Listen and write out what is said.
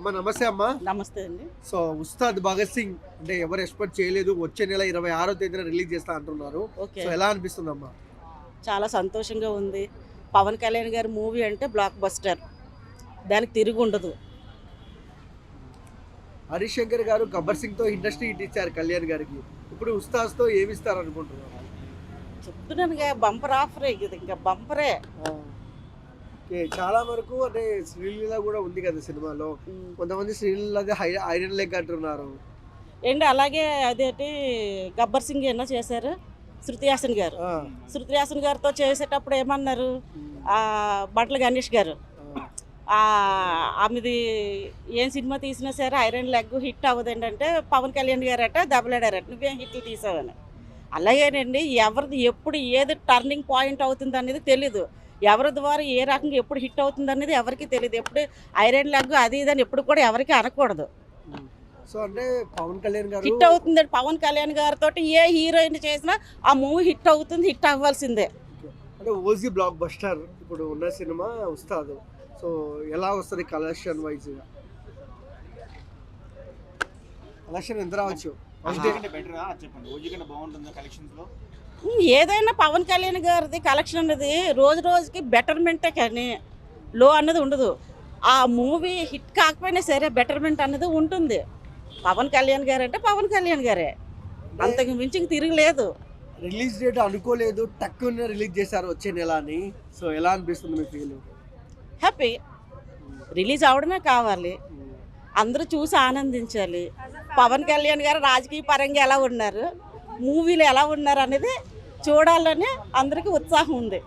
అమ్మ నమస్తే అమ్మ. నమస్తే అండి. సో ఉస్తాద్ భగత్ సింగ్ అంటే ఎవరు ఎక్స్పెక్ట్ చేయలేదు, వచ్చే నెల 26వ తేదీన రిలీజ్ చేస్తా అంటున్నారు. ఓకే, సో ఎలా అనిపిస్తుంది అమ్మా? చాలా సంతోషంగా ఉంది. పవన్ కళ్యాణ్ గారి మూవీ అంటే బ్లాక్ బస్టర్, దానికి తిరిగి ఉండదు. హరీష్ శంకర్ గారు గబ్బర్ సింగ్ తో ఇండస్ట్రీ హిట్ ఇచ్చారు కళ్యాణ్ గారికి. ఇప్పుడు ఉస్తాద్ తో ఏమి ఇస్తారు అనుకుంటున్నారు? చెప్తున్నాను బంపర్ ఆఫరే, ఇది ఇంకా బంపరే. ఓకే, చాలా వరకు అంటే శ్రీలీల కూడా ఉంది కదా సినిమాలో. కొంతమంది శ్రీలీలది ఐరన్ లెగ్ అంటున్నారు. ఏంటి అలాగే అదేంటి గబ్బర్ సింగ్ ఏమన్నా చేశారు శృతి హాసన్ గారు. శృతి హాసన్ గారితో చేసేటప్పుడు ఏమన్నారు, బట్ల గణేష్ గారు ఆమెది ఏం సినిమా తీసినా సరే ఐరన్ లెగ్ హిట్ అవ్వదండి అంటే, పవన్ కళ్యాణ్ గారు అట దెబ్బలాడారట నువ్వేం హిట్లు తీసావని. అలాగేనండి, ఎవరిది ఎప్పుడు ఏది టర్నింగ్ పాయింట్ అవుతుంది అనేది తెలీదు. ఎవరి ద్వారా ఏ రకంగా ఎప్పుడు హిట్ అవుతుంది అనేది ఎవరికి తెలియదు. ఎప్పుడు ఐరన్ లెగ్ అది ఇదని ఎప్పుడు కూడా ఎవరికి అనకూడదు. సో అంటే పవన్ కళ్యాణ్ గారు హిట్ అవుతుందండి. పవన్ కళ్యాణ్ గారితో ఏ హీరోయిన్ చేసినా ఆ మూవీ హిట్ అవుతుంది, హిట్ అవ్వాల్సిందే. అంటే ఓజీ బ్లాక్ బస్టర్ ఇప్పుడు ఉన్న సినిమా ఉస్తాద్. సో ఎలా వస్తుంది కలెక్షన్ వైజ్? కలెక్షన్ ఎంత రావచ్చు? ఏదైనా పవన్ కళ్యాణ్ గారిది కలెక్షన్ అనేది రోజు రోజుకి బెటర్మెంటే కానీ లో అన్నది ఉండదు. ఆ మూవీ హిట్ కాకపోయినా సరే బెటర్మెంట్ అన్నది ఉంటుంది. పవన్ కళ్యాణ్ గారు అంటే పవన్ కళ్యాణ్ గారే, అంతకు మించి తిరగలేదు. రిలీజ్ డేట్ అనుకోలేదు, టక్కున రిలీజ్ చేశారు వచ్చే నెల అని. సో ఎలా అనిపిస్తుంది మీ ఫీల్? హ్యాపీ. రిలీజ్ అవడమే కావాలి, అందరూ చూసి ఆనందించాలి. పవన్ కళ్యాణ్ గారు రాజకీయ పరంగా ఎలా ఉన్నారు, మూవీలు ఎలా ఉన్నారు అనేది చూడాలని అందరికీ ఉత్సాహం ఉంది.